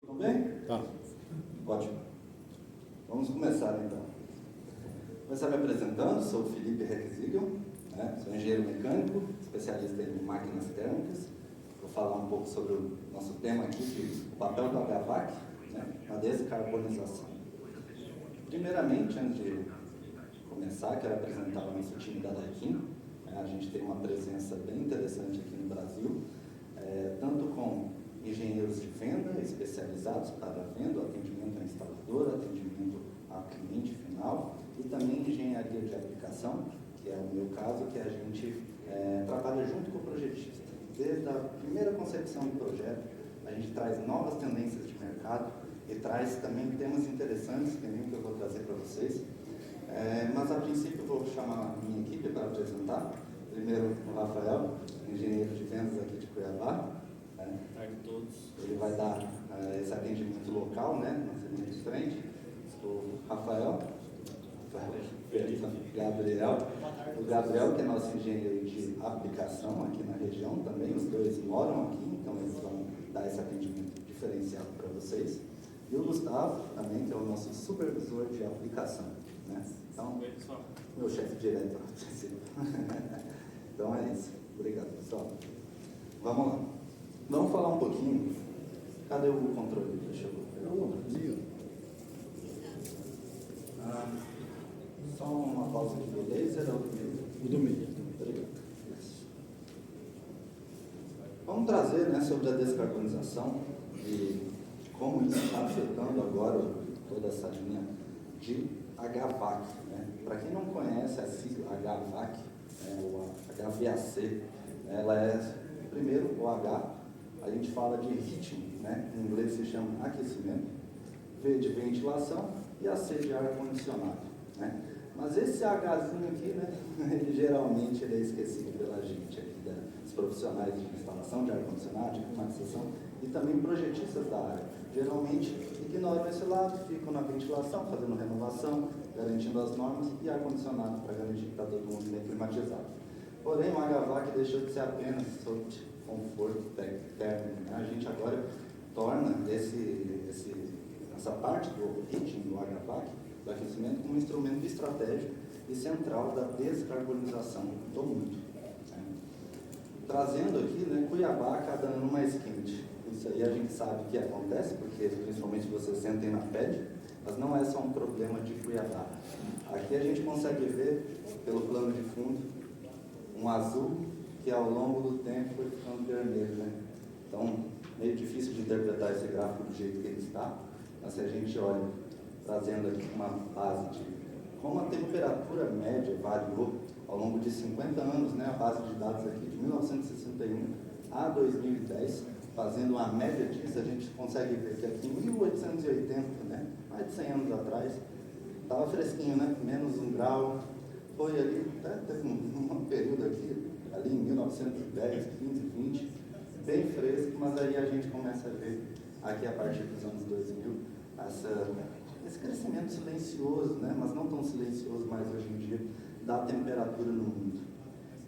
Tudo bem? Tá. Ótimo. Vamos começar então. Vou começar me apresentando, sou o Felipe Requesiglio, sou engenheiro mecânico, especialista em máquinas térmicas. Vou falar um pouco sobre o nosso tema aqui, o papel do HVAC, na descarbonização. Primeiramente, antes de começar, quero apresentar o nosso time da Daikin. A gente tem uma presença bem interessante aqui no Brasil, tanto com engenheiros de venda especializados para a venda, atendimento a instalador, atendimento a cliente final, e também engenharia de aplicação, que é o meu caso, que a gente trabalha junto com o projetista. Desde a primeira concepção do projeto, a gente traz novas tendências de mercado e traz também temas interessantes, que nem o que eu vou trazer para vocês. Mas a princípio eu vou chamar a minha equipe para apresentar. Primeiro o Rafael, engenheiro de vendas aqui de Cuiabá. Ele vai dar esse atendimento local, na linha de frente. O Rafael, o Gabriel, que é nosso engenheiro de aplicação aqui na região também. Os dois moram aqui, então eles vão dar esse atendimento diferenciado para vocês. E o Gustavo também, que é o nosso supervisor de aplicação. Então, meu chefe direto. Então é isso. Obrigado, pessoal. Vamos lá. Vamos falar um pouquinho. Cadê o controle? Deixa eu pegar o controle. Só uma pausa aqui do laser ou do meio? O do meio. Obrigado. Vamos trazer sobre a descarbonização e como isso está afetando agora toda essa linha de HVAC. Para quem não conhece a sigla HVAC, ou HVAC, ela é, primeiro, o H, a gente fala de ritmo, em inglês se chama aquecimento, V de ventilação e a C de ar-condicionado. Mas esse Hzinho aqui, ele geralmente é esquecido pela gente aqui, dos profissionais de instalação de ar-condicionado, de climatização e também projetistas da área. Geralmente ignoram esse lado, ficam na ventilação, fazendo renovação, garantindo as normas e ar-condicionado para garantir que está todo mundo bem climatizado. Porém, o HVAC deixou de ser apenas sobre conforto térmico. A gente agora torna essa parte do ritmo do HVAC, do aquecimento, como um instrumento estratégico e central da descarbonização do mundo. Trazendo aqui, Cuiabá cada ano mais quente. Isso aí a gente sabe que acontece, porque principalmente vocês sentem na pele, mas não é só um problema de Cuiabá. Aqui a gente consegue ver, pelo plano de fundo, um azul que ao longo do tempo foi ficando vermelho. Então, meio difícil de interpretar esse gráfico do jeito que ele está, mas se a gente olha, trazendo aqui uma base de como a temperatura média variou ao longo de 50 anos, a base de dados aqui de 1961 a 2010, fazendo uma média disso, a gente consegue ver que aqui em 1880, mais de 100 anos atrás, estava fresquinho, menos 1 grau, foi ali, teve um período aqui, ali em 1910, 15, 20, bem fresco, mas aí a gente começa a ver, aqui a partir dos anos 2000, esse crescimento silencioso, mas não tão silencioso mais hoje em dia, da temperatura no mundo.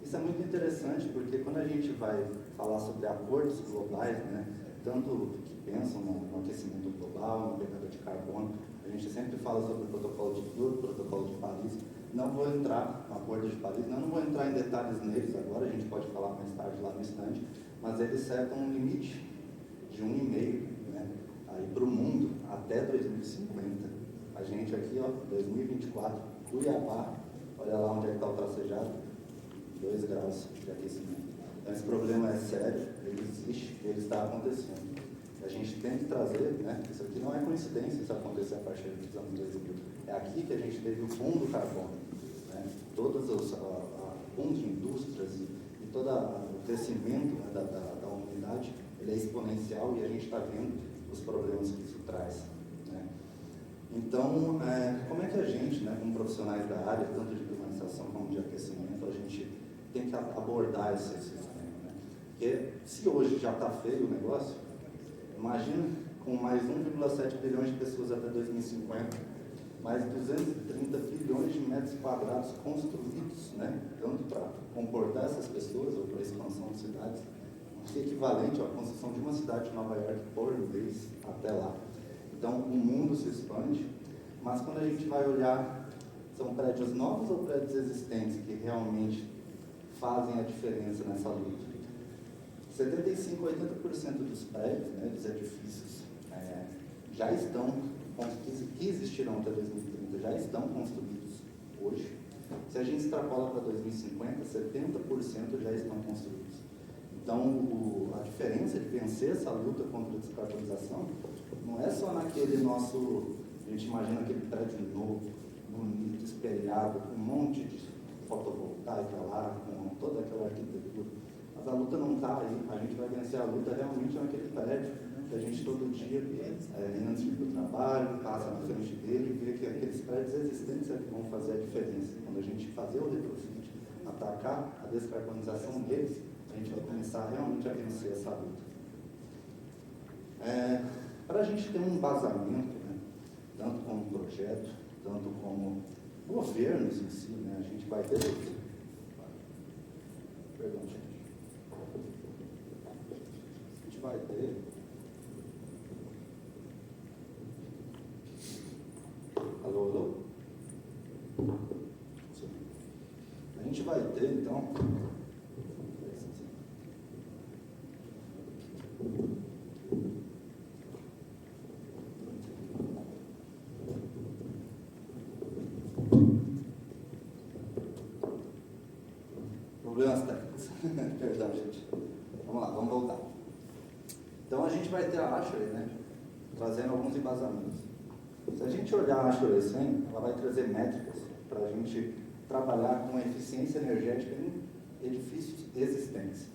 Isso é muito interessante, porque quando a gente vai falar sobre acordos globais, tanto que pensam no aquecimento global, no pegada de carbono, a gente sempre fala sobre o protocolo de Kyoto, o protocolo de Paris. Não vou entrar no acordo de Paris, não vou entrar em detalhes neles agora, a gente pode falar mais tarde lá no stand, mas eles setam um limite de 1,5 aí para o mundo até 2050. A gente aqui, 2024, Cuiabá, olha lá onde é que está o tracejado, 2 graus de aquecimento. Então esse problema é sério, ele existe, ele está acontecendo. A gente tem que trazer, isso aqui não é coincidência isso acontecer a partir dos anos 2000. É aqui que a gente teve o boom do carbono. Todos os boom de indústrias e todo o crescimento da humanidade, ele é exponencial e a gente está vendo os problemas que isso traz. Então, como é que a gente, como profissionais da área, tanto de climatização como de aquecimento, a gente tem que abordar esse sistema? Porque se hoje já está feio o negócio, imagina com mais 1,7 bilhões de pessoas até 2050, mais 230 bilhões de metros quadrados construídos, tanto para comportar essas pessoas ou para a expansão de cidades, que equivalente à construção de uma cidade de Nova York por vez até lá. Então, o mundo se expande, mas quando a gente vai olhar, são prédios novos ou prédios existentes que realmente fazem a diferença nessa luta? 75% a 80% dos prédios, né, dos edifícios, já estão, que existirão até 2030, já estão construídos hoje. Se a gente extrapola para 2050, 70% já estão construídos. Então, a diferença de vencer essa luta contra a descarbonização não é só naquele nosso, a gente imagina aquele prédio novo, bonito, espelhado, com um monte de fotovoltaica lá, com toda aquela arquitetura. Mas a luta não está aí, a gente vai vencer a luta realmente naquele prédio que a gente todo dia, antes de ir para o trabalho, passa na frente dele e vê que aqueles prédios existentes é que vão fazer a diferença. Quando a gente fazer o retrofit, atacar a descarbonização deles, a gente vai começar realmente a vencer essa luta. Para a gente ter um embasamento, né, tanto como projeto, tanto como governos em si, né, a gente vai ter... Perdão, gente. A gente vai ter... Alô, alô? A gente vai ter, então... Problemas técnicos. Perdão, gente. Vamos lá, vamos voltar. Então, a gente vai ter a Ashley, né, trazendo alguns embasamentos. Se a gente olhar a Ashley 100, ela vai trazer métricas para a gente trabalhar com a eficiência energética em edifícios existentes.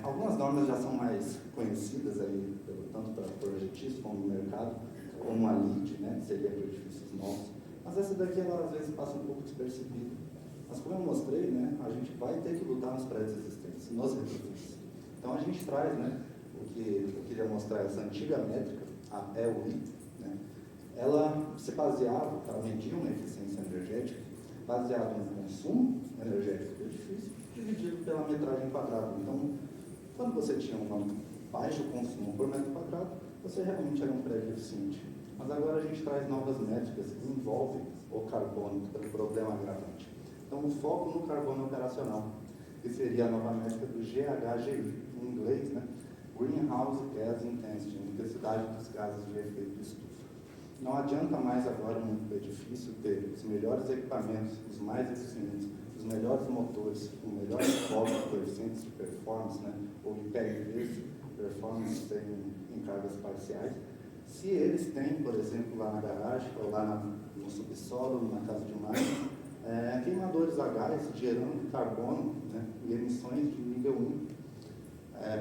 Algumas normas já são mais conhecidas aí, tanto para projetistas como no mercado, como a LEED, né, que seria para edifícios novos. Mas essa daqui, ela às vezes passa um pouco despercebida. Mas como eu mostrei, né, a gente vai ter que lutar nos prédios existentes, nos retrofits. Então a gente traz, né, o que eu queria mostrar, essa antiga métrica, a EUI, né, ela se baseava para medir uma eficiência energética, baseado no consumo energético do edifício, dividido pela metragem quadrada. Então, quando você tinha um baixo consumo por metro quadrado, você realmente era um prédio eficiente. Mas agora a gente traz novas métricas que envolvem o carbono, pelo problema agravante. Então, o foco no carbono operacional, que seria a nova métrica do GHGI, em inglês, né? Greenhouse Gas Intensity, intensidade dos gases de efeito estufa. Não adianta mais agora um edifício ter os melhores equipamentos, os mais eficientes, os melhores motores, os melhores coeficientes de performance, né? Ou de PRVs, performance em cargas parciais, se eles têm, por exemplo, lá na garagem, ou lá no subsolo, numa casa de máquina, queimadores a gás gerando carbono, né, e emissões de nível 1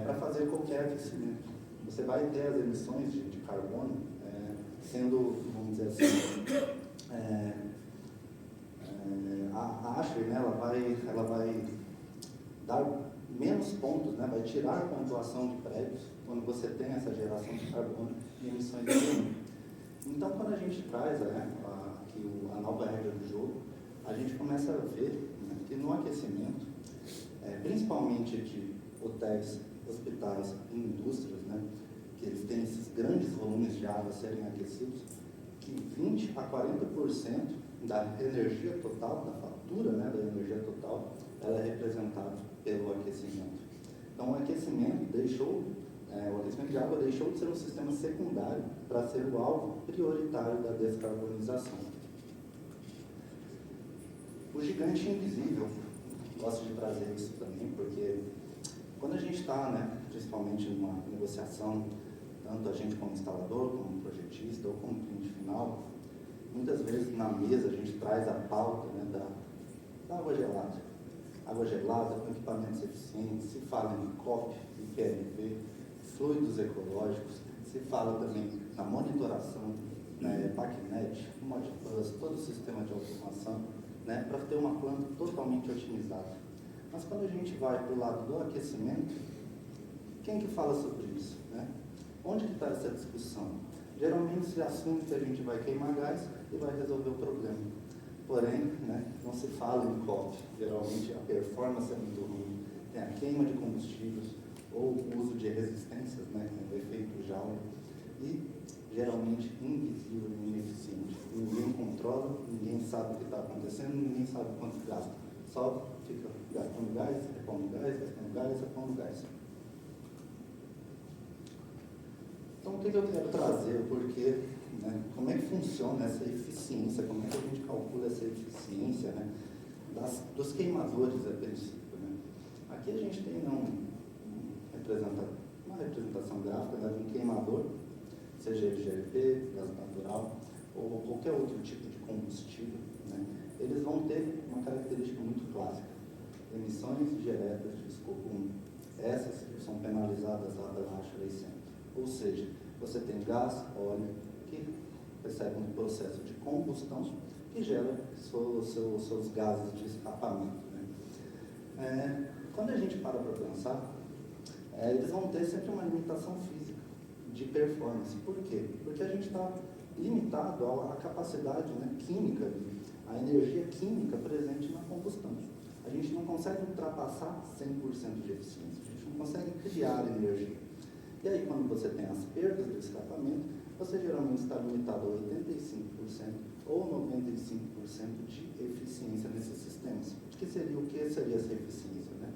para fazer qualquer aquecimento. Você vai ter as emissões de carbono sendo, vamos dizer assim, a Ashley, né, ela vai dar menos pontos, né, vai tirar a pontuação de prédios quando você tem essa geração de carbono e emissões de nível 1. Então, quando a gente traz aqui a nova regra do jogo, a gente começa a ver, né, que no aquecimento, principalmente de hotéis, hospitais e indústrias, né, que eles têm esses grandes volumes de água a serem aquecidos, que 20% a 40% da energia total, da fatura, né, da energia total, ela é representada pelo aquecimento. Então, o aquecimento de água deixou de ser um sistema secundário para ser o alvo prioritário da descarbonização. O gigante invisível, gosto de trazer isso também, porque quando a gente está, né, principalmente numa negociação, tanto a gente como instalador, como projetista ou como cliente final, muitas vezes na mesa a gente traz a pauta, né, da água gelada. Água gelada com equipamentos eficientes, se fala em COP, IPLV, fluidos ecológicos, se fala também na monitoração, né, PACnet, Modbus, todo o sistema de automação, né, para ter uma planta totalmente otimizada. Mas quando a gente vai para o lado do aquecimento, quem que fala sobre isso, né? Onde que está essa discussão? Geralmente se assume que a gente vai queimar gás e vai resolver o problema. Porém, né, não se fala em COP. Geralmente a performance é muito ruim, tem a queima de combustíveis, aula e geralmente invisível e ineficiente. Ninguém controla, ninguém sabe o que está acontecendo, ninguém sabe quanto gasta. Só fica gastando gás, repondo gás, gastando gás, repondo gás. Então, o que eu quero trazer? Porque, né, como é que funciona essa eficiência? Como é que a gente calcula essa eficiência, né, dos queimadores a princípio, né? Aqui a gente tem uma representação gráfica, né, de um queimador, seja ele GLP, gás natural ou qualquer outro tipo de combustível, né? Eles vão ter uma característica muito clássica: emissões diretas de escopo 1. Essas são penalizadas lá pela Taxa Lei 100. Ou seja, você tem gás, óleo, que recebe um processo de combustão que gera seus gases de escapamento, né? Quando a gente para pensar, eles vão ter sempre uma limitação física de performance. Por quê? Porque a gente está limitado à capacidade, né, química, à energia química presente na combustão. A gente não consegue ultrapassar 100% de eficiência, a gente não consegue criar energia. E aí, quando você tem as perdas do escapamento, você geralmente está limitado a 85% ou 95% de eficiência nesses sistemas. O que seria essa eficiência, né?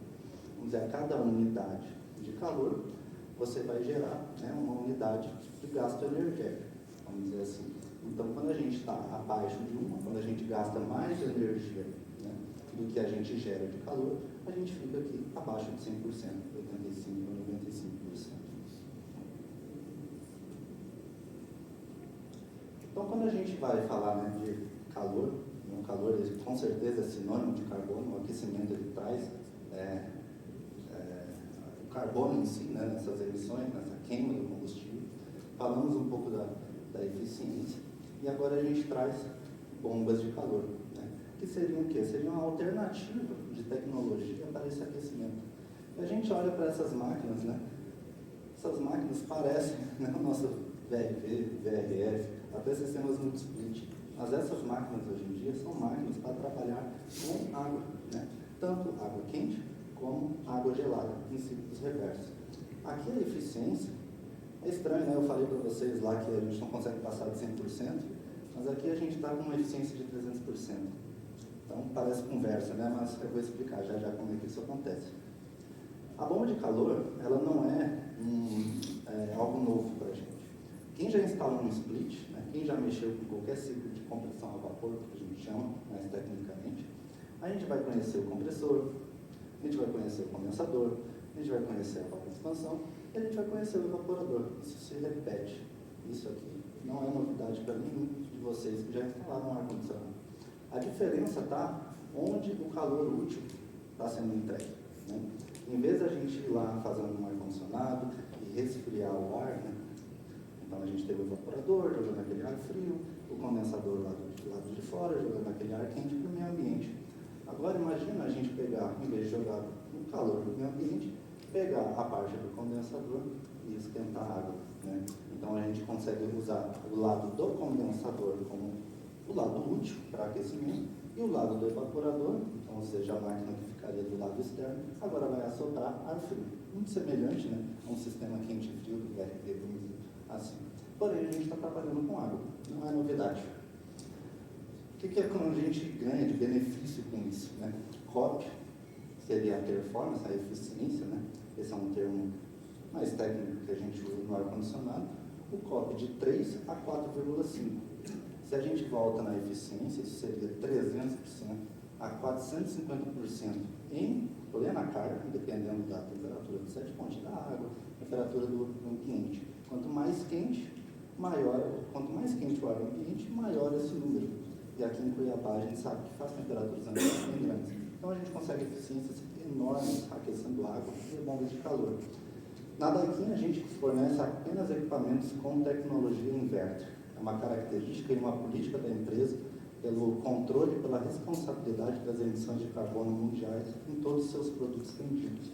Vamos dizer, a cada unidade de calor, você vai gerar, né, uma unidade de gasto energético, vamos dizer assim. Então, quando a gente está abaixo de uma, quando a gente gasta mais energia, né, do que a gente gera de calor, a gente fica aqui abaixo de 100%, 85% ou 95%. Então, quando a gente vai falar, né, de calor, o calor ele, com certeza é sinônimo de carbono. O aquecimento ele traz o carbono em si, né, nessas emissões, nessa queima do combustível. Falamos um pouco da eficiência e agora a gente traz bombas de calor, né, que seriam o quê? Seria uma alternativa de tecnologia para esse aquecimento. E a gente olha para essas máquinas, né, essas máquinas parecem, né, o nosso VRV, VRF, até sistemas multi-split. Mas essas máquinas hoje em dia são máquinas para trabalhar com água, né? Tanto água quente como água gelada, em ciclos reversos. Aqui a eficiência é estranho, né? Eu falei para vocês lá que a gente não consegue passar de 100%, mas aqui a gente está com uma eficiência de 300%. Então parece conversa, né? Mas eu vou explicar já como é que isso acontece. A bomba de calor, ela não é algo novo para a gente. Quem já instalou um split, né, quem já mexeu com qualquer ciclo de compressão a vapor, que a gente chama mais tecnicamente, a gente vai conhecer o compressor, a gente vai conhecer o condensador, a gente vai conhecer a válvula de expansão e a gente vai conhecer o evaporador. Isso se repete. Isso aqui não é novidade para nenhum de vocês que já instalaram um ar-condicionado. A diferença está onde o calor útil está sendo entregue, né? Em vez da gente ir lá fazendo um ar-condicionado e resfriar o ar, né? Então a gente teve o evaporador jogando aquele ar frio, o condensador lá do lado de fora jogando aquele ar quente para o meio ambiente. Agora imagina a gente pegar, em vez de jogar o calor do meio ambiente, pegar a parte do condensador e esquentar a água, né? Então a gente consegue usar o lado do condensador como o lado útil para aquecimento e o lado do evaporador, então, ou seja, a máquina que ficaria do lado externo, agora vai assoprar ar frio. Muito semelhante, né, a um sistema quente e frio do VRT, vamos dizer assim. Porém, a gente está trabalhando com água, não é novidade. O que é que a gente ganha de benefício com isso, né? COP seria a performance, a eficiência, né? Esse é um termo mais técnico que a gente usa no ar-condicionado. O COP de 3 a 4,5. Se a gente volta na eficiência, isso seria 300% a 450% em plena carga, dependendo da temperatura do set point da água, temperatura do ambiente. Quanto mais quente o ar ambiente, maior esse número. E aqui em Cuiabá a gente sabe que faz temperaturas ambientes bem grandes. Então a gente consegue eficiências enormes aquecendo água e bombas de calor. Na Daikin a gente fornece apenas equipamentos com tecnologia inverter. É uma característica e uma política da empresa pelo controle e pela responsabilidade das emissões de carbono mundiais em todos os seus produtos vendidos.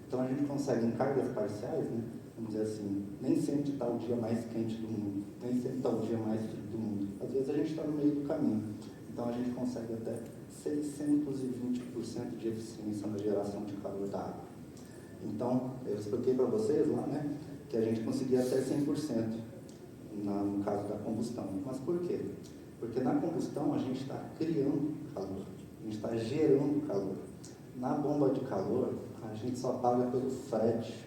Então a gente consegue em cargas parciais, né, vamos dizer assim, nem sempre está o dia mais quente do mundo, nem sempre está o dia mais frio do mundo. Às vezes a gente está no meio do caminho. Então a gente consegue até 620% de eficiência na geração de calor da água. Então, eu expliquei para vocês lá, né, que a gente conseguia até 100% no caso da combustão. Mas por quê? Porque na combustão a gente está criando calor, a gente está gerando calor. Na bomba de calor, a gente só paga pelo frete,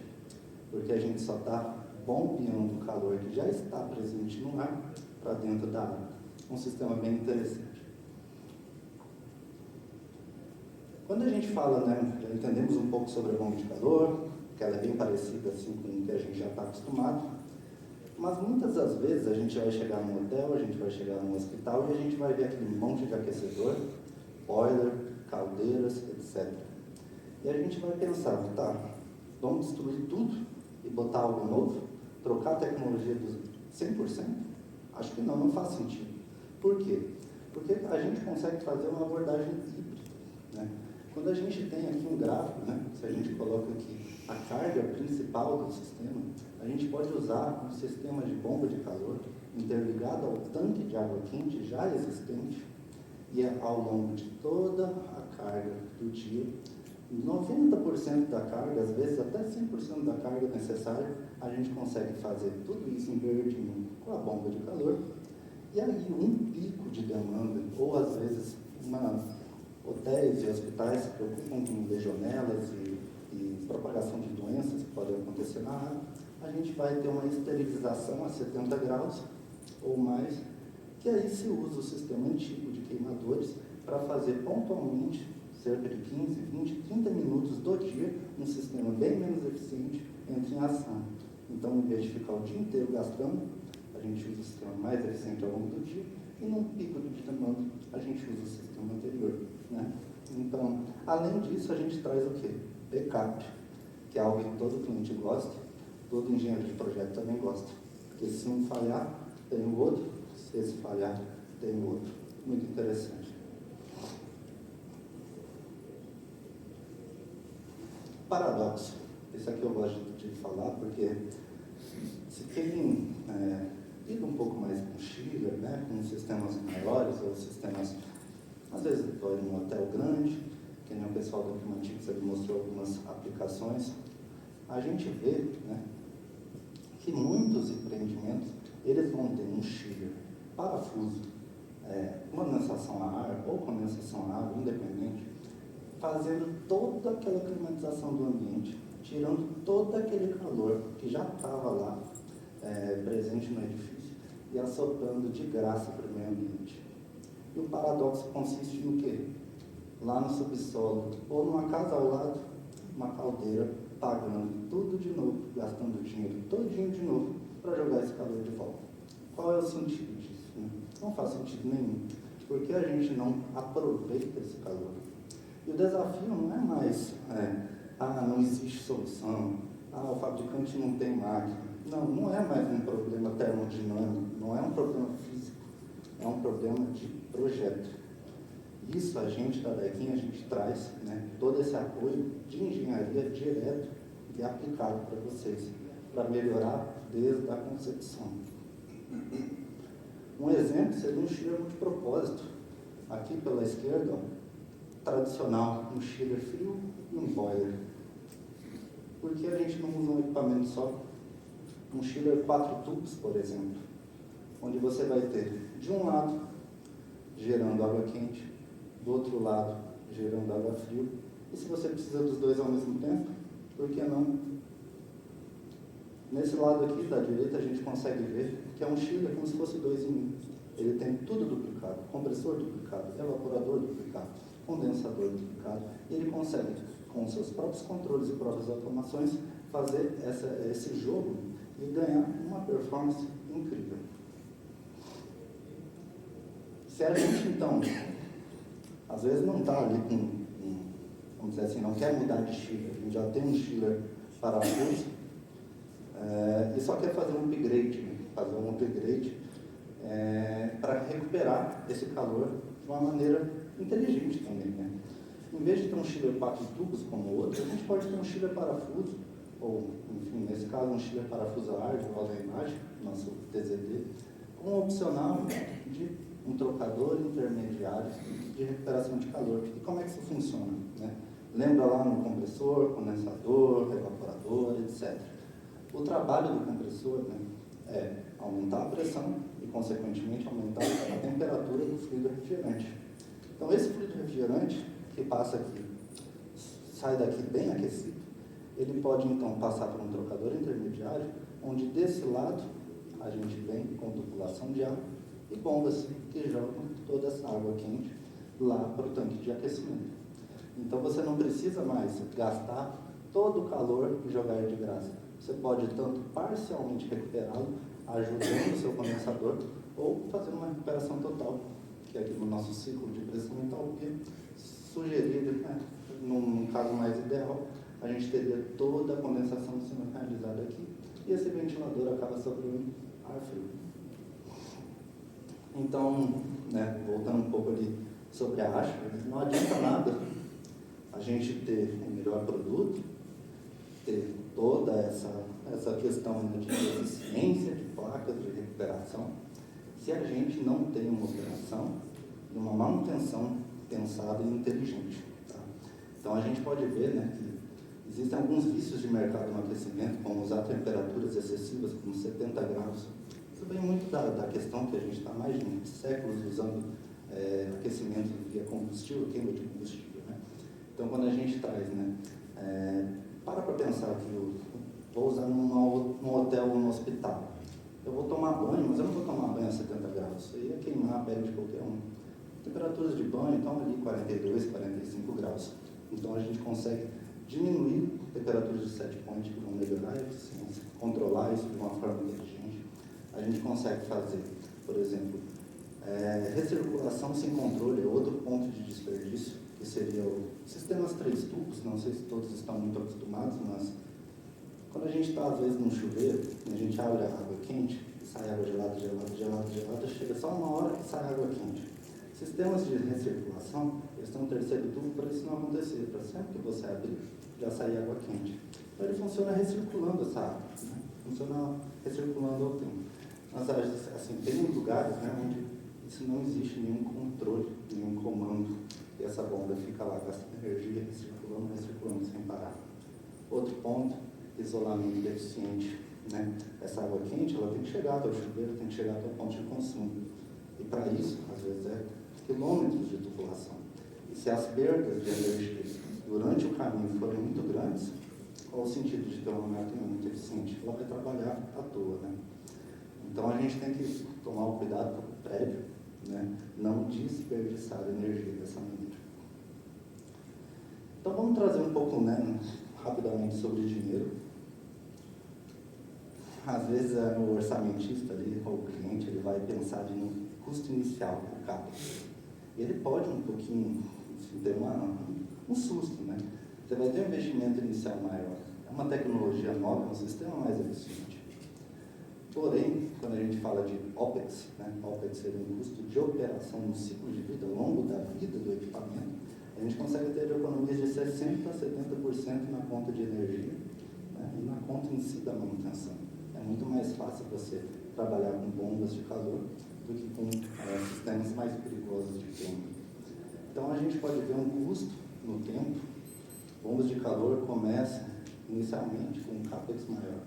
porque a gente só está bombeando o calor que já está presente no ar para dentro da água. Um sistema bem interessante. Quando a gente fala, né, já entendemos um pouco sobre a bomba de calor, que ela é bem parecida assim com o que a gente já está acostumado, mas muitas das vezes a gente vai chegar num hotel, a gente vai chegar num hospital e a gente vai ver aquele monte de aquecedor, boiler, caldeiras, etc. E a gente vai pensar, tá, vamos destruir tudo e botar algo novo? Trocar a tecnologia dos 100%? Acho que não faz sentido. Por quê? Porque a gente consegue fazer uma abordagem híbrida, né? Quando a gente tem aqui um gráfico, né, se a gente coloca aqui a carga principal do sistema, a gente pode usar um sistema de bomba de calor interligado ao tanque de água quente já existente e ao longo de toda a carga do dia, 90% da carga, às vezes até 100% da carga necessária, a gente consegue fazer tudo isso em verdinho com a bomba de calor. E aí um pico de demanda, ou às vezes hotéis e hospitais se preocupam com legionelas e propagação de doenças que podem acontecer na água, a gente vai ter uma esterilização a 70 graus ou mais, que aí se usa o sistema antigo de queimadores para fazer pontualmente cerca de 15, 20, 30 minutos do dia, um sistema bem menos eficiente entra em ação. Então, em vez de ficar o dia inteiro gastando, a gente usa o sistema mais eficiente ao longo do dia e num pico de demanda a gente usa o sistema anterior, né? Então, além disso, a gente traz o quê? Backup, que é algo que todo cliente gosta, todo engenheiro de projeto também gosta. Porque se um falhar, tem o outro, se esse falhar, tem o outro. Muito interessante. Paradoxo. Esse aqui eu gosto de falar porque se quem lida um pouco mais com chiller, né, com sistemas maiores ou sistemas, às vezes vai num hotel grande, que nem o pessoal do Climatix ele mostrou algumas aplicações, a gente vê, né, que muitos empreendimentos eles vão ter um chiller, parafuso, condensação a ar ou condensação a água, independente, fazendo toda aquela climatização do ambiente, tirando todo aquele calor que já estava lá presente no edifício e assoprando de graça para o meio ambiente. E o paradoxo consiste no quê? Lá no subsolo, ou numa casa ao lado, uma caldeira, pagando tudo de novo, gastando dinheiro todinho de novo para jogar esse calor de volta. Qual é o sentido disso? Né? Não faz sentido nenhum. Por que a gente não aproveita esse calor? E o desafio não é mais, não existe solução, o fabricante não tem máquina. Não é mais um problema termodinâmico, não é um problema físico, é um problema de projeto. Isso a gente da DECIM, a gente traz, né, todo esse apoio de engenharia direto e aplicado para vocês, para melhorar desde a concepção. Um exemplo seria um chiller multipropósito. Aqui pela esquerda, tradicional, um chiller frio e um boiler. Por que a gente não usa um equipamento só? Um chiller 4 tubos, por exemplo, onde você vai ter, de um lado, gerando água quente, do outro lado, gerando água fria. E se você precisa dos dois ao mesmo tempo, por que não? Nesse lado aqui da direita, a gente consegue ver que é um chiller como se fosse 2 em 1. Ele tem tudo duplicado, compressor duplicado, evaporador duplicado, condensador duplicado, e ele consegue, com seus próprios controles e próprias automações, fazer esse jogo e ganhar uma performance incrível. Se a gente, então, às vezes não está ali vamos dizer assim, não quer mudar de chiller, a gente já tem um chiller parafuso, e só quer fazer um upgrade, para recuperar esse calor de uma maneira inteligente também, né? Em vez de ter um chiller 4 tubos como o outro, a gente pode ter um chiller parafuso, ou, enfim, nesse caso, um chiller parafuso a ar, de volta à imagem, nosso TZD, com um opcional de um trocador intermediário de recuperação de calor. E como é que isso funciona, né? Lembra lá no compressor, condensador, evaporador, etc. O trabalho do compressor, né, é aumentar a pressão e, consequentemente, aumentar a temperatura do fluido refrigerante. Então, esse fluido refrigerante que passa aqui, sai daqui bem aquecido, ele pode, então, passar por um trocador intermediário, onde desse lado a gente vem com tubulação de ar e bombas que jogam toda essa água quente lá para o tanque de aquecimento. Então, você não precisa mais gastar todo o calor e jogar de graça. Você pode tanto parcialmente recuperá-lo, ajudando o seu condensador, ou fazer uma recuperação total, que aqui no nosso ciclo de pressão e entalpia, sugerido, né, num caso mais ideal, a gente teria toda a condensação sendo realizada aqui, e esse ventilador acaba sobrando ar frio. Então, né, voltando um pouco ali sobre a ASHA, não adianta nada a gente ter um melhor produto, ter toda essa questão de eficiência de placas de recuperação, se a gente não tem uma operação e uma manutenção pensada e inteligente. Tá? Então, a gente pode ver, né, que existem alguns vícios de mercado no aquecimento, como usar temperaturas excessivas, como 70 graus. Isso vem muito da questão que a gente está mais de séculos usando aquecimento via combustível, queima de combustível. Né? Então, quando a gente traz, né, para pensar que eu vou usar num hotel ou num hospital. Eu vou tomar banho, mas eu não vou tomar banho a 70 graus. Isso aí ia queimar a pele de qualquer um. Temperaturas de banho estão ali 42, 45 graus. Então, a gente consegue diminuir temperaturas de set point que vão melhorar a eficiência, controlar isso de uma forma inteligente. A gente consegue fazer, por exemplo, recirculação sem controle, é outro ponto de desperdício, que seria o sistemas 3 tubos. Não sei se todos estão muito acostumados, mas quando a gente está, às vezes, num chuveiro, a gente abre a água quente, sai água gelada, chega só uma hora que sai água quente. Sistemas de recirculação, eles têm um terceiro tubo para isso não acontecer, para sempre que você abrir, já sair água quente. Então, ele funciona recirculando essa água, né? Funciona recirculando ao tempo. Mas, assim, tem lugares, né, onde isso não existe nenhum controle, nenhum comando, e essa bomba fica lá gastando energia, recirculando sem parar. Outro ponto, isolamento deficiente, né? Essa água quente, ela tem que chegar até o chuveiro, tem que chegar até o ponto de consumo. E para isso, às vezes, quilômetros de tubulação. E se as perdas de energia durante o caminho forem muito grandes, qual o sentido de ter uma máquina muito eficiente? Ela vai trabalhar à toa, né? Então, a gente tem que tomar o cuidado com o prédio, né? Não desperdiçar energia dessa maneira. Então, vamos trazer um pouco, né, rapidamente sobre dinheiro. Às vezes, o orçamentista ali, ou o cliente, ele vai pensar no custo inicial, o CAPEX. Ele pode um pouquinho assim, ter um susto, né? Você vai ter um investimento inicial maior. É uma tecnologia nova, um sistema mais eficiente. Porém, quando a gente fala de OPEX, né? OPEX seria um custo de operação no ciclo de vida, ao longo da vida do equipamento, a gente consegue ter economias de 60% a 70% na conta de energia, né? E na conta em si da manutenção. É muito mais fácil você trabalhar com bombas de calor do que com sistemas mais perigosos de queima. Então, a gente pode ver um custo no tempo. Bombas de calor começam inicialmente com um CAPEX maior.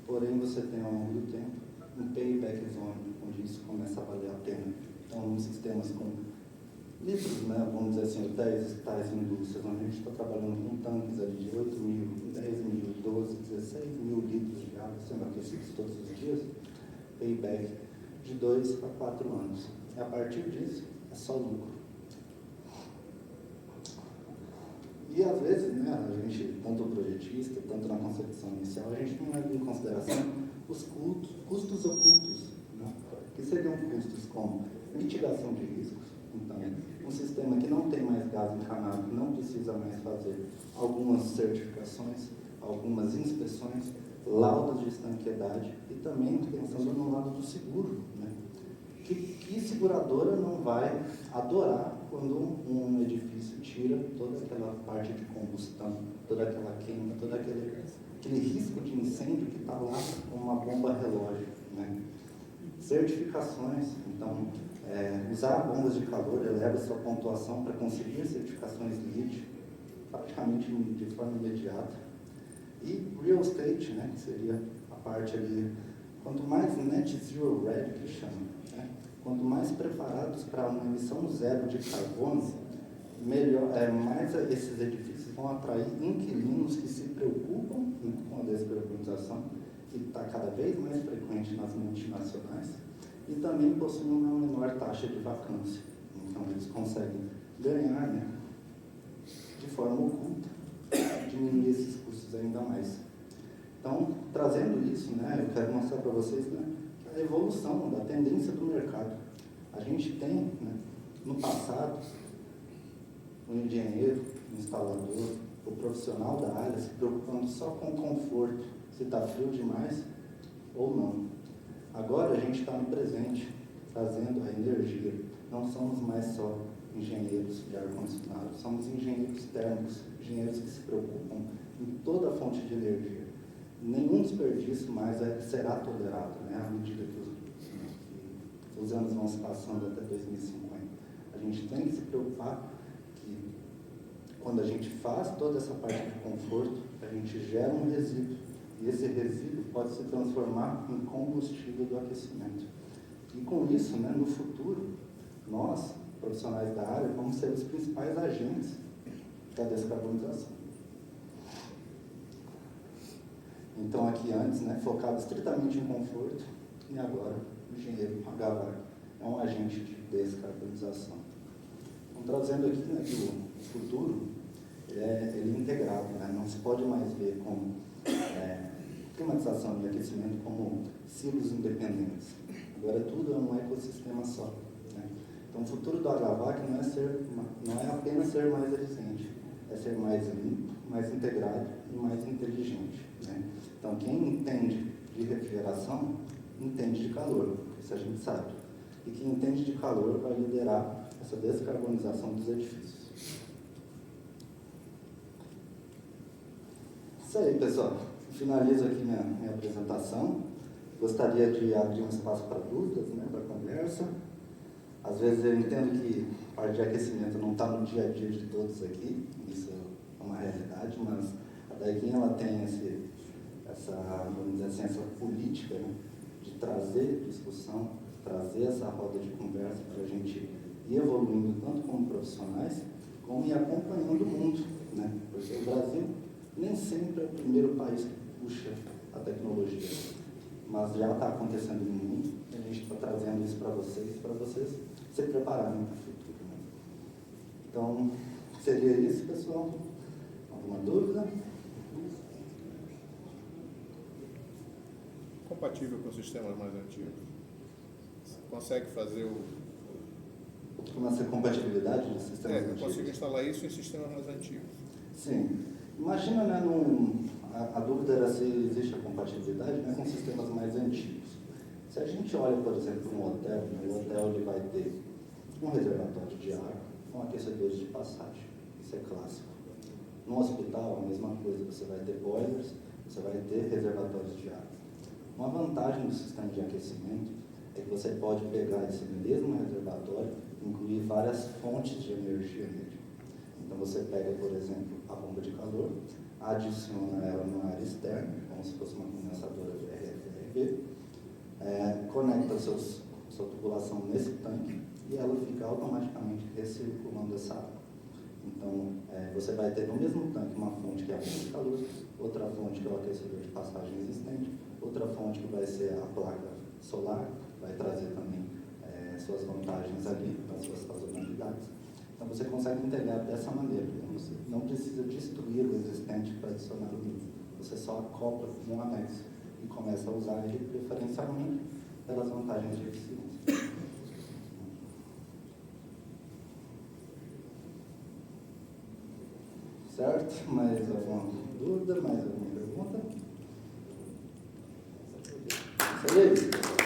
Porém, você tem ao longo do tempo um payback zone, onde isso começa a valer a pena. Então, sistemas com litros, né, vamos dizer assim, hotéis, tais indústrias, onde a gente está trabalhando com tanques ali de 8 mil, 10 mil, 12, 16 mil litros de água sendo aquecidos todos os dias, payback de 2 a 4 anos. E a partir disso, é só lucro. E às vezes, né, a gente, tanto o projetista, tanto na concepção inicial, a gente não leva em consideração os custos ocultos, né, que seriam custos como mitigação de riscos. Então, um sistema que não tem mais gás encanado, que não precisa mais fazer algumas certificações, algumas inspeções, laudos de estanqueidade e também pensando no lado do seguro, né? Que seguradora não vai adorar quando um edifício tira toda aquela parte de combustão, toda aquela queima, todo aquele risco de incêndio que está lá com uma bomba relógio, né? Certificações, então, usar bombas de calor eleva sua pontuação para conseguir certificações LEED, praticamente de forma imediata. E real estate, né, que seria a parte ali, quanto mais net zero ready, que chama, né, quanto mais preparados para uma emissão zero de carbono, melhor, mais esses edifícios vão atrair inquilinos que se preocupam, né, com a descarbonização, que está cada vez mais frequente nas multinacionais, e também possuem uma menor taxa de vacância. Então, eles conseguem ganhar, né, de forma oculta, diminuir esses custos ainda mais. Então, trazendo isso, né, eu quero mostrar para vocês, né, a evolução da tendência do mercado. A gente tem, né, no passado, o engenheiro, o instalador, o profissional da área se preocupando só com o conforto, se está frio demais ou não. Agora a gente está no presente, trazendo a energia. Não somos mais só engenheiros de ar-condicionado, somos engenheiros térmicos, engenheiros que se preocupam em toda a fonte de energia. Nenhum desperdício mais será tolerado, né, à medida que os anos vão se passando até 2050. A gente tem que se preocupar que, quando a gente faz toda essa parte de conforto, a gente gera um resíduo. E esse resíduo pode se transformar em combustível do aquecimento. E com isso, né, no futuro, nós, profissionais da área, vamos ser os principais agentes da descarbonização. Então, aqui antes, né, focado estritamente em conforto, e agora o engenheiro HVAC é um agente de descarbonização. Então, trazendo aqui, né, que o futuro ele é integrado, né, não se pode mais ver como climatização e aquecimento como ciclos independentes. Agora tudo é um ecossistema só. Né? Então o futuro do HVAC não é apenas ser mais eficiente, é ser mais limpo, mais integrado e mais inteligente. Né? Então quem entende de refrigeração, entende de calor, isso a gente sabe. E quem entende de calor vai liderar essa descarbonização dos edifícios. Isso aí, pessoal. Finalizo aqui minha apresentação. Gostaria de abrir um espaço para dúvidas, né, para conversa. Às vezes eu entendo que a parte de aquecimento não está no dia a dia de todos aqui, isso é uma realidade, mas a Daikin ela tem vamos dizer assim, essa política, né, de trazer discussão, trazer essa roda de conversa para a gente ir evoluindo tanto como profissionais, como ir acompanhando o mundo, né, porque o Brasil nem sempre é o primeiro país que puxa a tecnologia, mas já está acontecendo no mundo, e a gente está trazendo isso para vocês se prepararem para o futuro. Né? Então, seria isso, pessoal. Alguma dúvida? Compatível com sistemas mais antigos. Você consegue fazer Como essa compatibilidade de sistemas antigos? Eu consigo instalar isso em sistemas mais antigos. Sim. Imagina, né, a dúvida era se existe a compatibilidade, né, com sistemas mais antigos. Se a gente olha, por exemplo, um hotel, né, o hotel ele vai ter um reservatório de água, com aquecedores de passagem. Isso é clássico. No hospital, a mesma coisa. Você vai ter boilers, você vai ter reservatórios de água. Uma vantagem do sistema de aquecimento é que você pode pegar esse mesmo reservatório e incluir várias fontes de energia nele. Então você pega, por exemplo, a bomba de calor, adiciona ela numa área externa, como se fosse uma condensadora de RFRB, conecta sua tubulação nesse tanque e ela fica automaticamente recirculando essa água. Então, você vai ter no mesmo tanque uma fonte que é a bomba de calor, outra fonte que é o aquecedor de passagem existente, outra fonte que vai ser a placa solar, vai trazer também suas vantagens ali, as suas sazonalidades. Então você consegue integrar dessa maneira, né? Você não precisa destruir o existente para adicionar o novo. Você só acopla um anexo e começa a usar ele preferencialmente pelas vantagens de eficiência. Certo? Mais alguma dúvida? Mais alguma pergunta? Isso aí.